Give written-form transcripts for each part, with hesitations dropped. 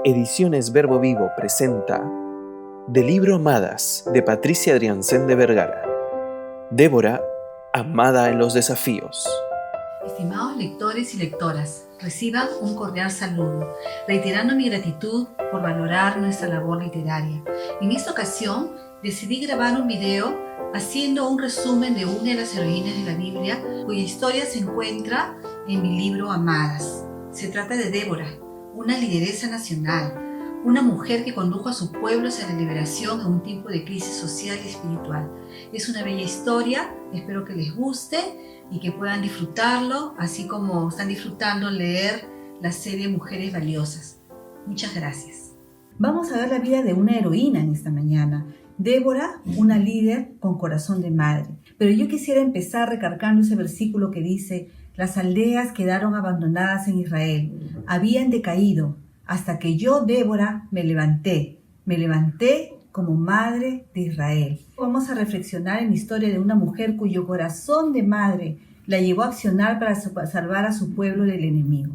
Ediciones Verbo Vivo presenta del libro Amadas de Patricia Adriancén de Vergara. Débora, amada en los desafíos. Estimados lectores y lectoras, reciban un cordial saludo, reiterando mi gratitud por valorar nuestra labor literaria. En esta ocasión decidí grabar un video haciendo un resumen de una de las heroínas de la Biblia, cuya historia se encuentra en mi libro Amadas. Se trata de Débora, una lideresa nacional, una mujer que condujo a su pueblo hacia la liberación en un tiempo de crisis social y espiritual. Es una bella historia, espero que les guste y que puedan disfrutarlo, así como están disfrutando leer la serie Mujeres Valiosas. Muchas gracias. Vamos a ver la vida de una heroína en esta mañana. Débora, una líder con corazón de madre. Pero yo quisiera empezar recargando ese versículo que dice: las aldeas quedaron abandonadas en Israel, habían decaído, hasta que yo, Débora, me levanté como madre de Israel. Vamos a reflexionar en la historia de una mujer cuyo corazón de madre la llevó a accionar para salvar a su pueblo del enemigo.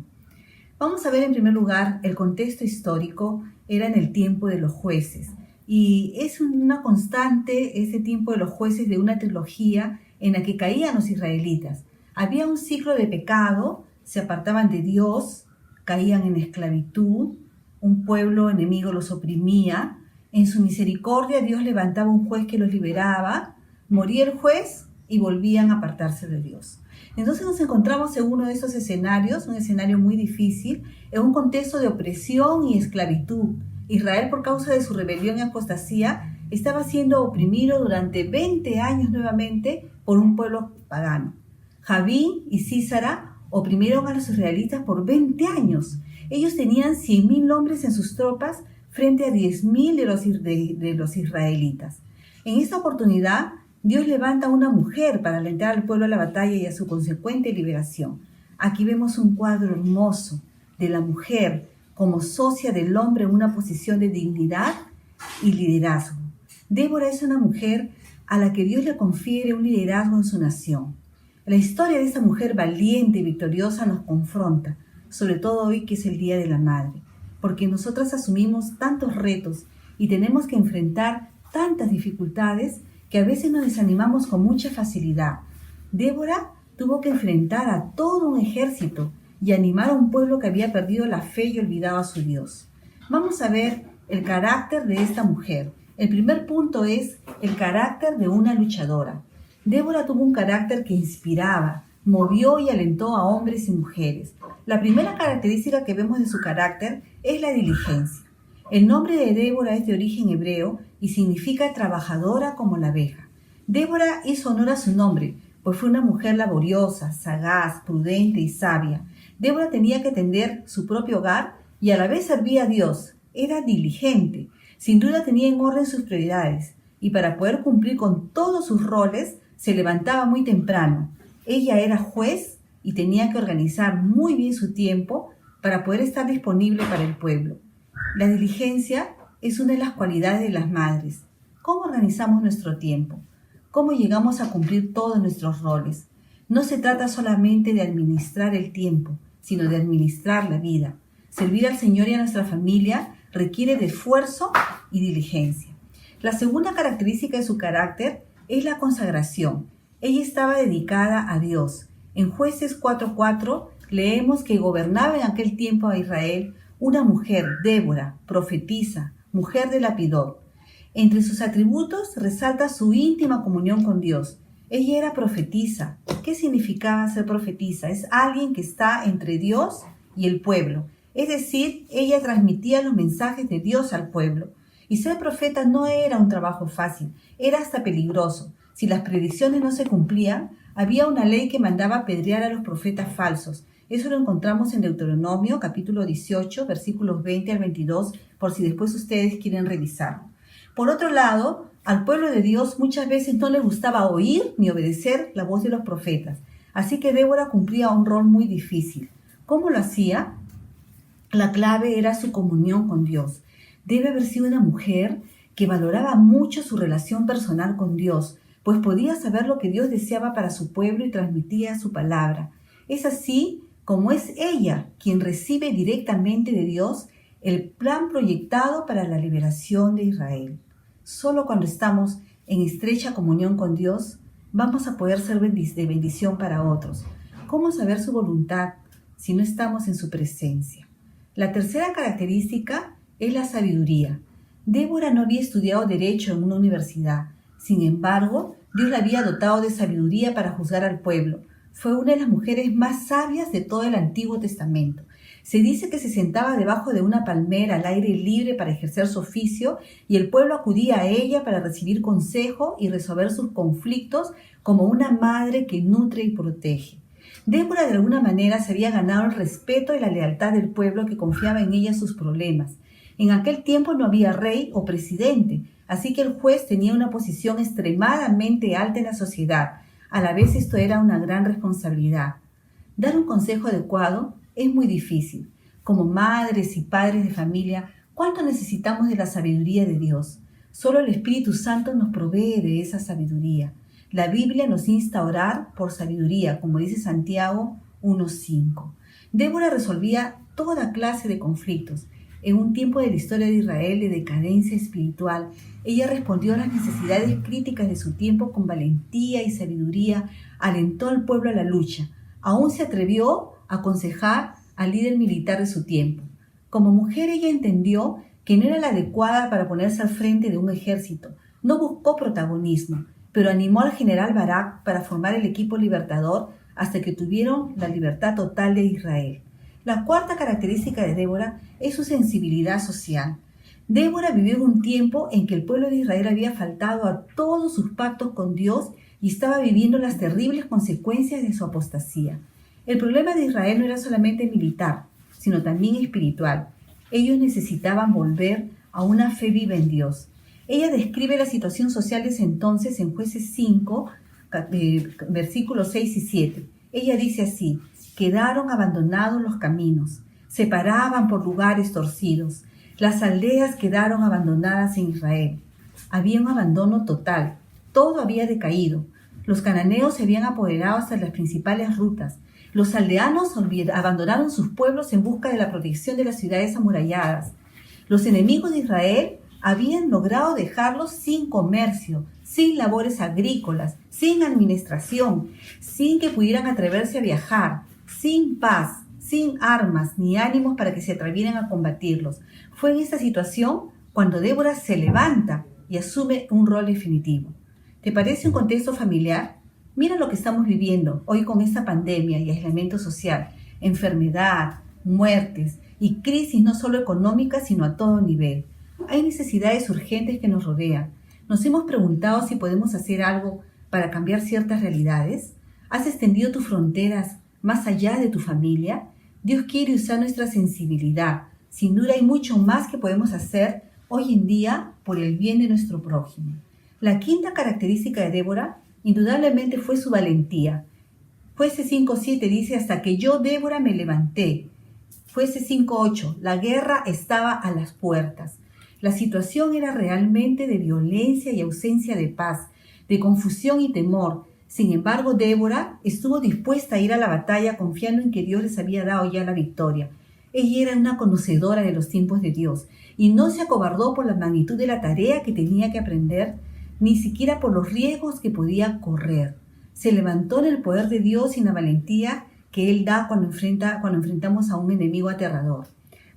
Vamos a ver en primer lugar el contexto histórico. Era en el tiempo de los jueces, y es una constante ese tiempo de los jueces de una trilogía en la que caían los israelitas. Había un ciclo de pecado, se apartaban de Dios, caían en esclavitud, un pueblo enemigo los oprimía. En su misericordia Dios levantaba un juez que los liberaba, moría el juez y volvían a apartarse de Dios. Entonces nos encontramos en uno de esos escenarios, un escenario muy difícil, en un contexto de opresión y esclavitud. Israel, por causa de su rebelión y apostasía, estaba siendo oprimido durante 20 años nuevamente por un pueblo pagano. Javín y Sísara oprimieron a los israelitas por 20 años. Ellos tenían 100,000 hombres en sus tropas frente a 10,000 de los israelitas. En esta oportunidad, Dios levanta a una mujer para alentar al pueblo a la batalla y a su consecuente liberación. Aquí vemos un cuadro hermoso de la mujer como socia del hombre en una posición de dignidad y liderazgo. Débora es una mujer a la que Dios le confiere un liderazgo en su nación. La historia de esta mujer valiente y victoriosa nos confronta, sobre todo hoy que es el Día de la Madre, porque nosotras asumimos tantos retos y tenemos que enfrentar tantas dificultades que a veces nos desanimamos con mucha facilidad. Débora tuvo que enfrentar a todo un ejército y animar a un pueblo que había perdido la fe y olvidado a su Dios. Vamos a ver el carácter de esta mujer. El primer punto es el carácter de una luchadora. Débora tuvo un carácter que inspiraba, movió y alentó a hombres y mujeres. La primera característica que vemos de su carácter es la diligencia. El nombre de Débora es de origen hebreo y significa trabajadora como la abeja. Débora hizo honor a su nombre, pues fue una mujer laboriosa, sagaz, prudente y sabia. Débora tenía que tender su propio hogar y a la vez servía a Dios. Era diligente, sin duda tenía en orden sus prioridades, y para poder cumplir con todos sus roles, se levantaba muy temprano. Ella era juez y tenía que organizar muy bien su tiempo para poder estar disponible para el pueblo. La diligencia es una de las cualidades de las madres. ¿Cómo organizamos nuestro tiempo? ¿Cómo llegamos a cumplir todos nuestros roles? No se trata solamente de administrar el tiempo, sino de administrar la vida. Servir al Señor y a nuestra familia requiere de esfuerzo y diligencia. La segunda característica de su carácter es la consagración. Ella estaba dedicada a Dios. En Jueces 4:4 leemos que gobernaba en aquel tiempo a Israel una mujer, Débora, profetisa, mujer de Lapidot. Entre sus atributos resalta su íntima comunión con Dios. Ella era profetisa. ¿Qué significaba ser profetisa? Es alguien que está entre Dios y el pueblo. Es decir, ella transmitía los mensajes de Dios al pueblo. Y ser profeta no era un trabajo fácil, era hasta peligroso. Si las predicciones no se cumplían, había una ley que mandaba apedrear a los profetas falsos. Eso lo encontramos en Deuteronomio, capítulo 18, versículos 20 al 22, por si después ustedes quieren revisarlo. Por otro lado, al pueblo de Dios muchas veces no le gustaba oír ni obedecer la voz de los profetas. Así que Débora cumplía un rol muy difícil. ¿Cómo lo hacía? La clave era su comunión con Dios. Debe haber sido una mujer que valoraba mucho su relación personal con Dios, pues podía saber lo que Dios deseaba para su pueblo y transmitía su palabra. Es así como es ella quien recibe directamente de Dios el plan proyectado para la liberación de Israel. Solo cuando estamos en estrecha comunión con Dios, vamos a poder ser de bendición para otros. ¿Cómo saber su voluntad si no estamos en su presencia? La tercera característica es la sabiduría. Débora no había estudiado Derecho en una universidad. Sin embargo, Dios la había dotado de sabiduría para juzgar al pueblo. Fue una de las mujeres más sabias de todo el Antiguo Testamento. Se dice que se sentaba debajo de una palmera al aire libre para ejercer su oficio y el pueblo acudía a ella para recibir consejo y resolver sus conflictos como una madre que nutre y protege. Débora de alguna manera se había ganado el respeto y la lealtad del pueblo que confiaba en ella sus problemas. En aquel tiempo no había rey o presidente, así que el juez tenía una posición extremadamente alta en la sociedad. A la vez esto era una gran responsabilidad. Dar un consejo adecuado es muy difícil. Como madres y padres de familia, ¿cuánto necesitamos de la sabiduría de Dios? Solo el Espíritu Santo nos provee de esa sabiduría. La Biblia nos insta a orar por sabiduría, como dice Santiago 1:5. Débora resolvía toda clase de conflictos. En un tiempo de la historia de Israel de decadencia espiritual, ella respondió a las necesidades críticas de su tiempo con valentía y sabiduría, alentó al pueblo a la lucha. Aún se atrevió a aconsejar al líder militar de su tiempo. Como mujer, ella entendió que no era la adecuada para ponerse al frente de un ejército. No buscó protagonismo, pero animó al general Barak para formar el equipo libertador hasta que tuvieron la libertad total de Israel. La cuarta característica de Débora es su sensibilidad social. Débora vivió en un tiempo en que el pueblo de Israel había faltado a todos sus pactos con Dios y estaba viviendo las terribles consecuencias de su apostasía. El problema de Israel no era solamente militar, sino también espiritual. Ellos necesitaban volver a una fe viva en Dios. Ella describe la situación social de ese entonces en Jueces 5, versículos 6 y 7. Ella dice así: quedaron abandonados los caminos, se paraban por lugares torcidos. Las aldeas quedaron abandonadas en Israel. Había un abandono total, todo había decaído. Los cananeos se habían apoderado hasta las principales rutas. Los aldeanos abandonaron sus pueblos en busca de la protección de las ciudades amuralladas. Los enemigos de Israel habían logrado dejarlos sin comercio, sin labores agrícolas, sin administración, sin que pudieran atreverse a viajar, sin paz, sin armas ni ánimos para que se atrevieran a combatirlos. Fue en esta situación cuando Débora se levanta y asume un rol definitivo. ¿Te parece un contexto familiar? Mira lo que estamos viviendo hoy con esta pandemia y aislamiento social, enfermedad, muertes y crisis no solo económicas sino a todo nivel. Hay necesidades urgentes que nos rodean. ¿Nos hemos preguntado si podemos hacer algo para cambiar ciertas realidades? ¿Has extendido tus fronteras más allá de tu familia? Dios quiere usar nuestra sensibilidad. Sin duda hay mucho más que podemos hacer hoy en día por el bien de nuestro prójimo. La quinta característica de Débora indudablemente fue su valentía. Jueces 5:7 dice: hasta que yo, Débora, me levanté. Jueces 5:8, la guerra estaba a las puertas. La situación era realmente de violencia y ausencia de paz, de confusión y temor. Sin embargo, Débora estuvo dispuesta a ir a la batalla confiando en que Dios les había dado ya la victoria. Ella era una conocedora de los tiempos de Dios y no se acobardó por la magnitud de la tarea que tenía que aprender, ni siquiera por los riesgos que podía correr. Se levantó en el poder de Dios y en la valentía que Él da cuando enfrentamos a un enemigo aterrador.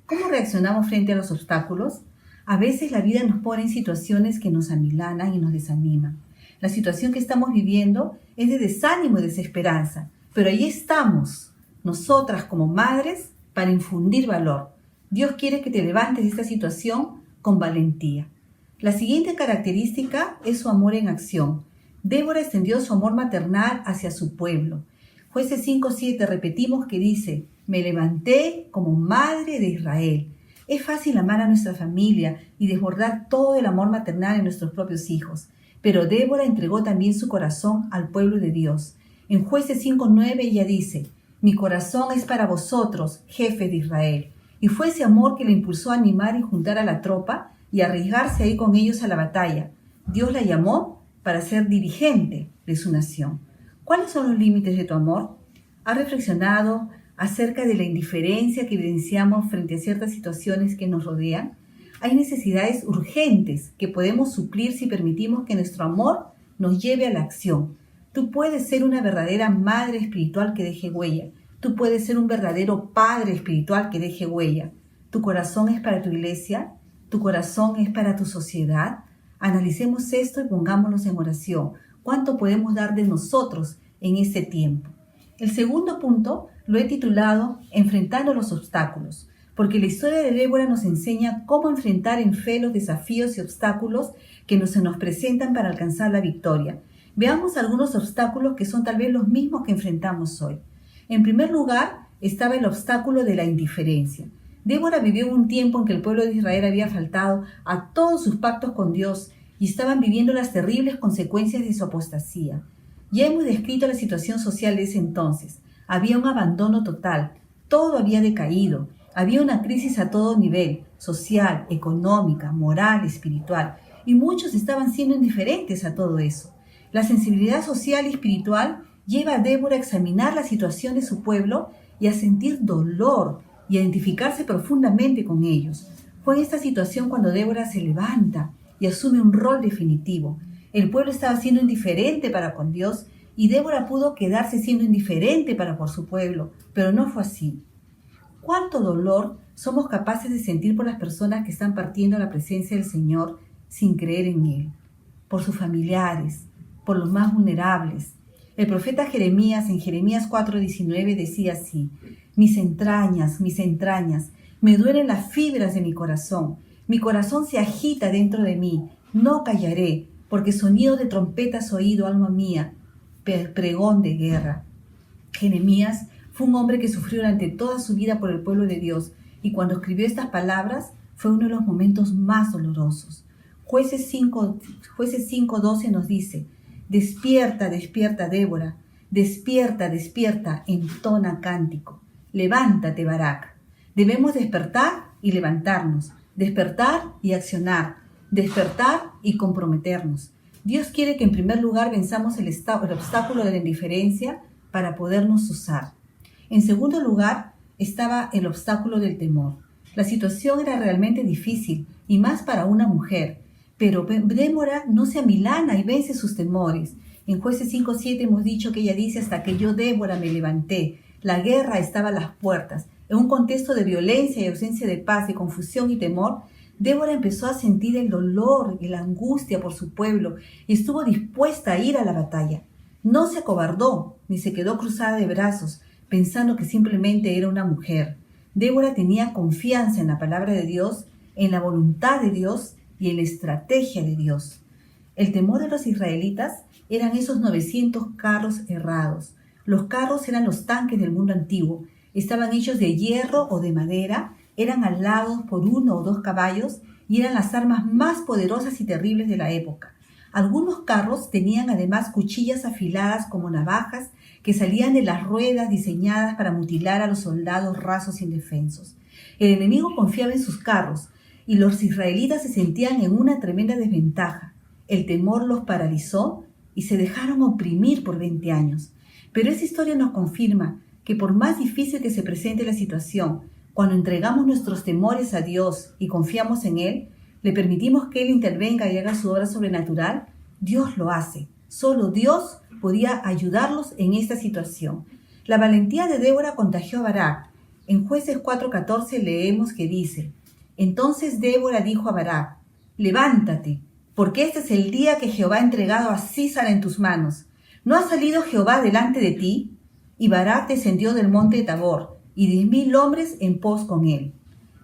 ¿Cómo reaccionamos frente a los obstáculos? A veces la vida nos pone en situaciones que nos amilanan y nos desaniman. La situación que estamos viviendo es de desánimo y desesperanza, pero ahí estamos, nosotras como madres, para infundir valor. Dios quiere que te levantes de esta situación con valentía. La siguiente característica es su amor en acción. Débora extendió su amor maternal hacia su pueblo. Jueces 5:7 repetimos que dice: me levanté como madre de Israel. Es fácil amar a nuestra familia y desbordar todo el amor maternal en nuestros propios hijos, pero Débora entregó también su corazón al pueblo de Dios. En Jueces 5:9 ella dice: mi corazón es para vosotros, jefes de Israel. Y fue ese amor que la impulsó a animar y juntar a la tropa y arriesgarse a ir con ellos a la batalla. Dios la llamó para ser dirigente de su nación. ¿Cuáles son los límites de tu amor? ¿Has reflexionado acerca de la indiferencia que evidenciamos frente a ciertas situaciones que nos rodean? Hay necesidades urgentes que podemos suplir si permitimos que nuestro amor nos lleve a la acción. Tú puedes ser una verdadera madre espiritual que deje huella. Tú puedes ser un verdadero padre espiritual que deje huella. ¿Tu corazón es para tu iglesia? ¿Tu corazón es para tu sociedad? Analicemos esto y pongámonos en oración. ¿Cuánto podemos dar de nosotros en este tiempo? El segundo punto lo he titulado Enfrentando los obstáculos, porque la historia de Débora nos enseña cómo enfrentar en fe los desafíos y obstáculos que se nos presentan para alcanzar la victoria. Veamos algunos obstáculos que son tal vez los mismos que enfrentamos hoy. En primer lugar, estaba el obstáculo de la indiferencia. Débora vivió un tiempo en que el pueblo de Israel había faltado a todos sus pactos con Dios y estaban viviendo las terribles consecuencias de su apostasía. Ya hemos descrito la situación social de ese entonces. Había un abandono total, todo había decaído, había una crisis a todo nivel, social, económica, moral, espiritual, y muchos estaban siendo indiferentes a todo eso. La sensibilidad social y espiritual lleva a Débora a examinar la situación de su pueblo y a sentir dolor y a identificarse profundamente con ellos. Fue en esta situación cuando Débora se levanta y asume un rol definitivo. El pueblo estaba siendo indiferente para con Dios y Débora pudo quedarse siendo indiferente para por su pueblo, pero no fue así. ¿Cuánto dolor somos capaces de sentir por las personas que están partiendo a la presencia del Señor sin creer en Él? Por sus familiares, por los más vulnerables. El profeta Jeremías en Jeremías 4:19 decía así: mis entrañas, me duelen las fibras de mi corazón se agita dentro de mí, no callaré, porque sonido de trompeta has oído, alma mía, pregón de guerra. Jeremías fue un hombre que sufrió durante toda su vida por el pueblo de Dios, y cuando escribió estas palabras fue uno de los momentos más dolorosos. Jueces 5:12 nos dice: despierta, despierta, Débora, despierta, entona cántico. Levántate, Barak. Debemos despertar y levantarnos, despertar y accionar, despertar y comprometernos. Dios quiere que en primer lugar venzamos el obstáculo de la indiferencia para podernos usar. En segundo lugar estaba el obstáculo del temor. La situación era realmente difícil y más para una mujer, pero Débora no se amilana y vence sus temores. En Jueces 5:7 hemos dicho que ella dice: hasta que yo, Débora, me levanté. La guerra estaba a las puertas. En un contexto de violencia y ausencia de paz, de confusión y temor, Débora empezó a sentir el dolor y la angustia por su pueblo y estuvo dispuesta a ir a la batalla. No se acobardó ni se quedó cruzada de brazos pensando que simplemente era una mujer. Débora tenía confianza en la palabra de Dios, en la voluntad de Dios y en la estrategia de Dios. El temor de los israelitas eran esos 900 carros errados. Los carros eran los tanques del mundo antiguo. Estaban hechos de hierro o de madera, eran alados por 1 o 2 caballos y eran las armas más poderosas y terribles de la época. Algunos carros tenían además cuchillas afiladas como navajas que salían de las ruedas diseñadas para mutilar a los soldados rasos e indefensos. El enemigo confiaba en sus carros y los israelitas se sentían en una tremenda desventaja. El temor los paralizó y se dejaron oprimir por 20 años. Pero esa historia nos confirma que por más difícil que se presente la situación, cuando entregamos nuestros temores a Dios y confiamos en Él, le permitimos que Él intervenga y haga su obra sobrenatural, Dios lo hace. Solo Dios podía ayudarlos en esta situación. La valentía de Débora contagió a Barak. En Jueces 4:14 leemos que dice: entonces Débora dijo a Barak: levántate, porque este es el día que Jehová ha entregado a Sísara en tus manos. ¿No ha salido Jehová delante de ti? Y Barak descendió del monte de Tabor, y 10,000 hombres en pos con él.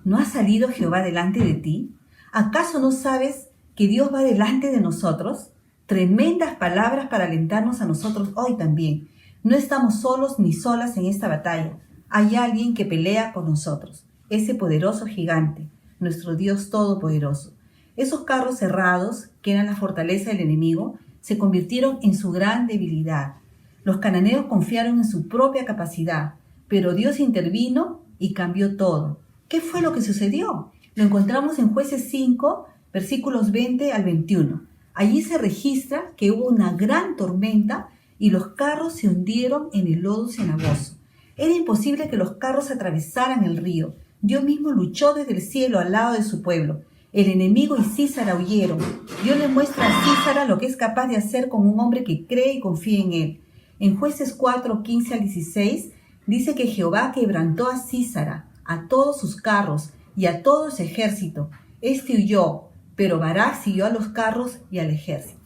¿No ha salido Jehová delante de ti? ¿Acaso no sabes que Dios va delante de nosotros? Tremendas palabras para alentarnos a nosotros hoy también. No estamos solos ni solas en esta batalla. Hay alguien que pelea con nosotros, ese poderoso gigante, nuestro Dios todopoderoso. Esos carros cerrados, que eran la fortaleza del enemigo, se convirtieron en su gran debilidad. Los cananeos confiaron en su propia capacidad, pero Dios intervino y cambió todo. ¿Qué fue lo que sucedió? Lo encontramos en Jueces 5, versículos 20 al 21. Allí se registra que hubo una gran tormenta y los carros se hundieron en el lodo cenagoso. Era imposible que los carros atravesaran el río. Dios mismo luchó desde el cielo al lado de su pueblo. El enemigo y Sísara huyeron. Dios le muestra a Sísara lo que es capaz de hacer con un hombre que cree y confía en él. En Jueces 4, 15 al 16, dice que Jehová quebrantó a Sísara, a todos sus carros y a todo su ejército. Este huyó, pero Barak siguió a los carros y al ejército.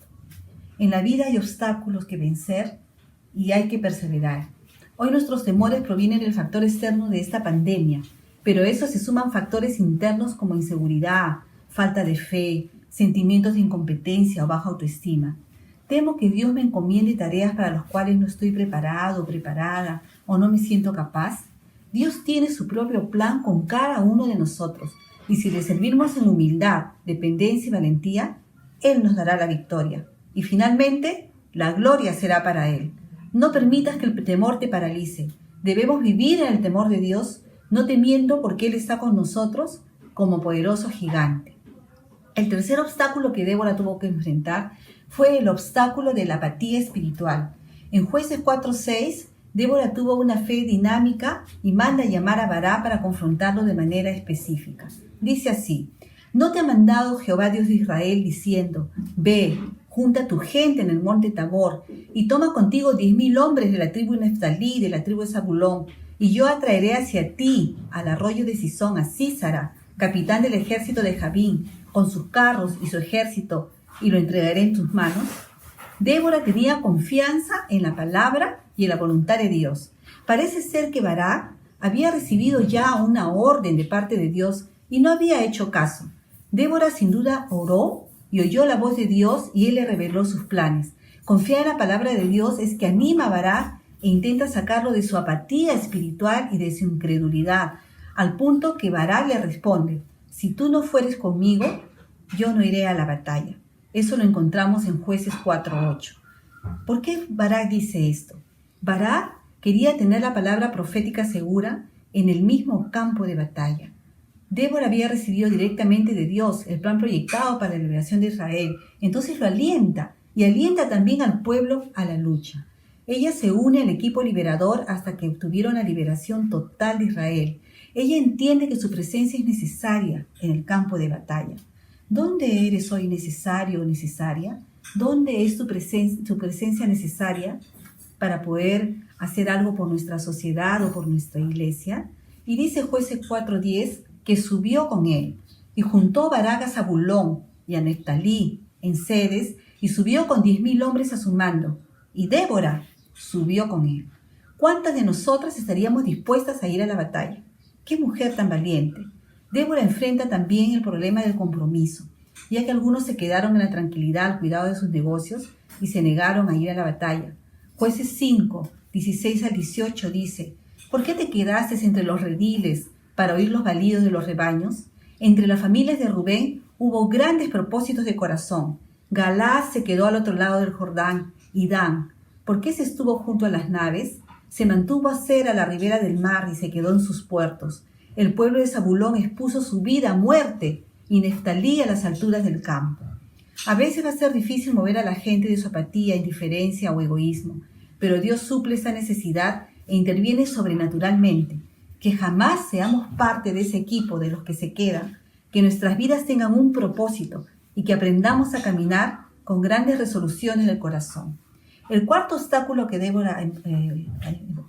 En la vida hay obstáculos que vencer y hay que perseverar. Hoy nuestros temores provienen del factor externo de esta pandemia, pero a eso se suman factores internos como inseguridad, falta de fe, sentimientos de incompetencia o baja autoestima. Temo que Dios me encomiende tareas para las cuales no estoy preparado, preparada o no me siento capaz. Dios tiene su propio plan con cada uno de nosotros y si le servimos en humildad, dependencia y valentía, Él nos dará la victoria. Y finalmente, la gloria será para Él. No permitas que el temor te paralice. Debemos vivir en el temor de Dios, no temiendo porque Él está con nosotros como poderoso gigante. El tercer obstáculo que Débora tuvo que enfrentar fue el obstáculo de la apatía espiritual. En Jueces 4:6, Débora tuvo una fe dinámica y manda llamar a Barak para confrontarlo de manera específica. Dice así: ¿No te ha mandado Jehová Dios de Israel diciendo, ve, junta tu gente en el monte Tabor y toma contigo 10,000 hombres de la tribu de Neftalí, de la tribu de Zabulón, y yo atraeré hacia ti, al arroyo de Sisón, a Sísara, capitán del ejército de Jabín, con sus carros y su ejército, y lo entregaré en tus manos? Débora tenía confianza en la palabra y en la voluntad de Dios. Parece ser que Barak había recibido ya una orden de parte de Dios y no había hecho caso. Débora sin duda oró y oyó la voz de Dios y Él le reveló sus planes. Confiar en la palabra de Dios es que anima a Barak e intenta sacarlo de su apatía espiritual y de su incredulidad, al punto que Barak le responde: si tú no fueres conmigo, yo no iré a la batalla. Eso lo encontramos en Jueces 4:8. ¿Por qué Barak dice esto? Barak quería tener la palabra profética segura en el mismo campo de batalla. Débora había recibido directamente de Dios el plan proyectado para la liberación de Israel. Entonces lo alienta y alienta también al pueblo a la lucha. Ella se une al equipo liberador hasta que obtuvieron la liberación total de Israel. Ella entiende que su presencia es necesaria en el campo de batalla. ¿Dónde eres hoy necesario o necesaria? ¿Dónde es tu presencia necesaria para poder hacer algo por nuestra sociedad o por nuestra iglesia? Y dice Jueces 4:10 que subió con él y juntó Barak a Zabulón y a Neftalí en Cedes y subió con 10,000 hombres a su mando. Y Débora subió con él. ¿Cuántas de nosotras estaríamos dispuestas a ir a la batalla? ¡Qué mujer tan valiente! Débora enfrenta también el problema del compromiso, ya que algunos se quedaron en la tranquilidad al cuidado de sus negocios y se negaron a ir a la batalla. Jueces 5, 16 al 18 dice: ¿por qué te quedaste entre los rediles para oír los balidos de los rebaños? Entre las familias de Rubén hubo grandes propósitos de corazón. Galaad se quedó al otro lado del Jordán, y Dan, ¿por qué se estuvo junto a las naves? Se mantuvo a ser a la ribera del mar y se quedó en sus puertos. El pueblo de Zabulón expuso su vida a muerte y Neftalí a las alturas del campo. A veces va a ser difícil mover a la gente de su apatía, indiferencia o egoísmo, pero Dios suple esa necesidad e interviene sobrenaturalmente. Que jamás seamos parte de ese equipo de los que se quedan, que nuestras vidas tengan un propósito y que aprendamos a caminar con grandes resoluciones del corazón. El cuarto obstáculo que Débora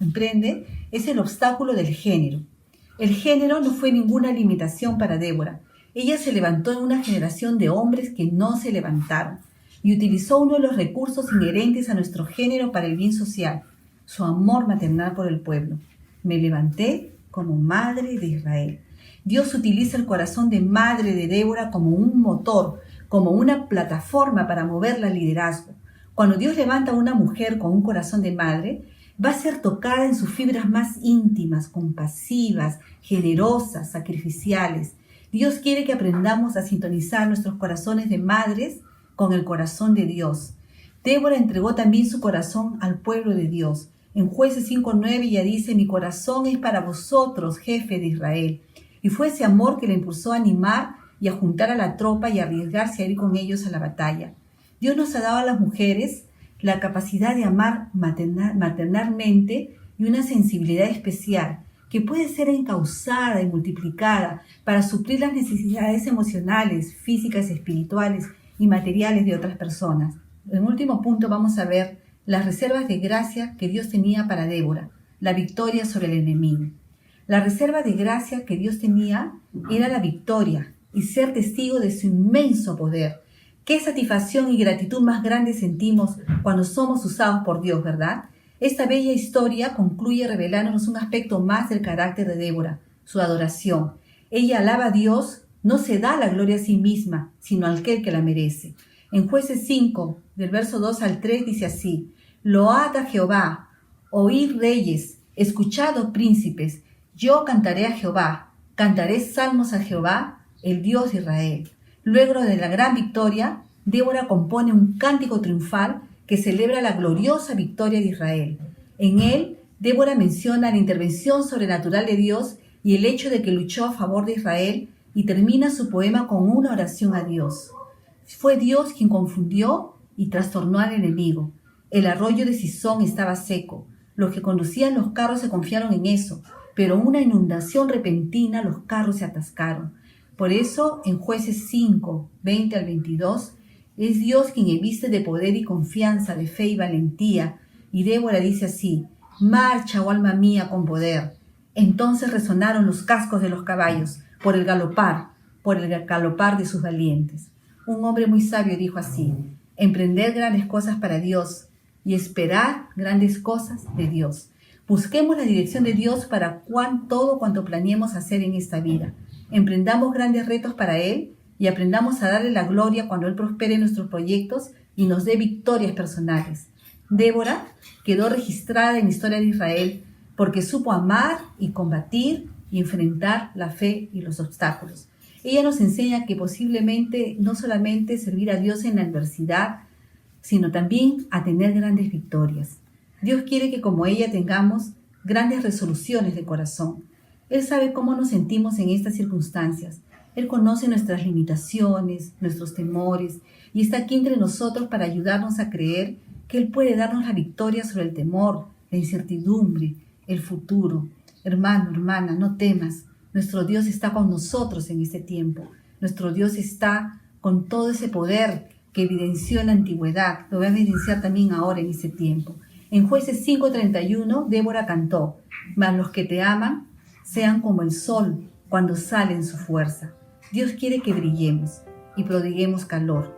emprende es el obstáculo del género. El género no fue ninguna limitación para Débora. Ella se levantó en una generación de hombres que no se levantaron y utilizó uno de los recursos inherentes a nuestro género para el bien social, su amor maternal por el pueblo. Me levanté como madre de Israel. Dios utiliza el corazón de madre de Débora como un motor, como una plataforma para moverla al liderazgo. Cuando Dios levanta a una mujer con un corazón de madre, va a ser tocada en sus fibras más íntimas, compasivas, generosas, sacrificiales. Dios quiere que aprendamos a sintonizar nuestros corazones de madres con el corazón de Dios. Débora entregó también su corazón al pueblo de Dios. En Jueces 5:9 ella dice: mi corazón es para vosotros, jefe de Israel. Y fue ese amor que la impulsó a animar y a juntar a la tropa y a arriesgarse a ir con ellos a la batalla. Dios nos ha dado a las mujeres la capacidad de amar maternalmente y una sensibilidad especial que puede ser encauzada y multiplicada para suplir las necesidades emocionales, físicas, espirituales y materiales de otras personas. En último punto vamos a ver las reservas de gracia que Dios tenía para Débora, la victoria sobre el enemigo. La reserva de gracia que Dios tenía era la victoria y ser testigo de su inmenso poder. Qué satisfacción y gratitud más grande sentimos cuando somos usados por Dios, ¿verdad? Esta bella historia concluye revelándonos un aspecto más del carácter de Débora, su adoración. Ella alaba a Dios, no se da la gloria a sí misma, sino a aquel que la merece. En Jueces 5, del verso 2 al 3, dice así: Load a Jehová, oíd reyes, escuchad, oh príncipes, yo cantaré a Jehová, cantaré salmos a Jehová, el Dios de Israel. Luego de la gran victoria, Débora compone un cántico triunfal que celebra la gloriosa victoria de Israel. En él, Débora menciona la intervención sobrenatural de Dios y el hecho de que luchó a favor de Israel, y termina su poema con una oración a Dios. Fue Dios quien confundió y trastornó al enemigo. El arroyo de Cisón estaba seco. Los que conducían los carros se confiaron en eso, pero una inundación repentina los carros se atascaron. Por eso, en Jueces 5, 20 al 22, es Dios quien eviste de poder y confianza, de fe y valentía. Y Débora dice así: marcha, oh alma mía, con poder. Entonces resonaron los cascos de los caballos por el galopar de sus valientes. Un hombre muy sabio dijo así: emprender grandes cosas para Dios y esperar grandes cosas de Dios. Busquemos la dirección de Dios para todo cuanto planeemos hacer en esta vida. Emprendamos grandes retos para Él y aprendamos a darle la gloria cuando Él prospere nuestros proyectos y nos dé victorias personales. Débora quedó registrada en la historia de Israel porque supo amar y combatir y enfrentar la fe y los obstáculos. Ella nos enseña que posiblemente no solamente servir a Dios en la adversidad, sino también a tener grandes victorias. Dios quiere que como ella tengamos grandes resoluciones de corazón. Él sabe cómo nos sentimos en estas circunstancias. Él conoce nuestras limitaciones, nuestros temores, y está aquí entre nosotros para ayudarnos a creer que Él puede darnos la victoria sobre el temor, la incertidumbre, el futuro. Hermano, hermana, no temas. Nuestro Dios está con nosotros en este tiempo. Nuestro Dios está con todo ese poder que evidenció en la antigüedad. Lo va a evidenciar también ahora en este tiempo. En Jueces 5:31, Débora cantó: mas los que te aman sean como el sol cuando sale en su fuerza. Dios quiere que brillemos y prodiguemos calor.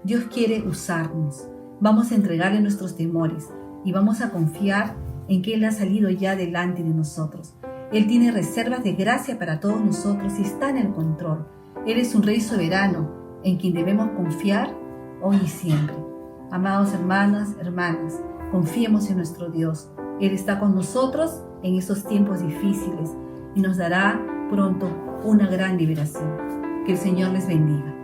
Dios quiere usarnos. Vamos a entregarle nuestros temores y vamos a confiar en que Él ha salido ya delante de nosotros. Él tiene reservas de gracia para todos nosotros y está en el control. Él es un Rey soberano en quien debemos confiar hoy y siempre. Amados hermanas, confiemos en nuestro Dios. Él está con nosotros en estos tiempos difíciles y nos dará pronto una gran liberación. Que el Señor les bendiga.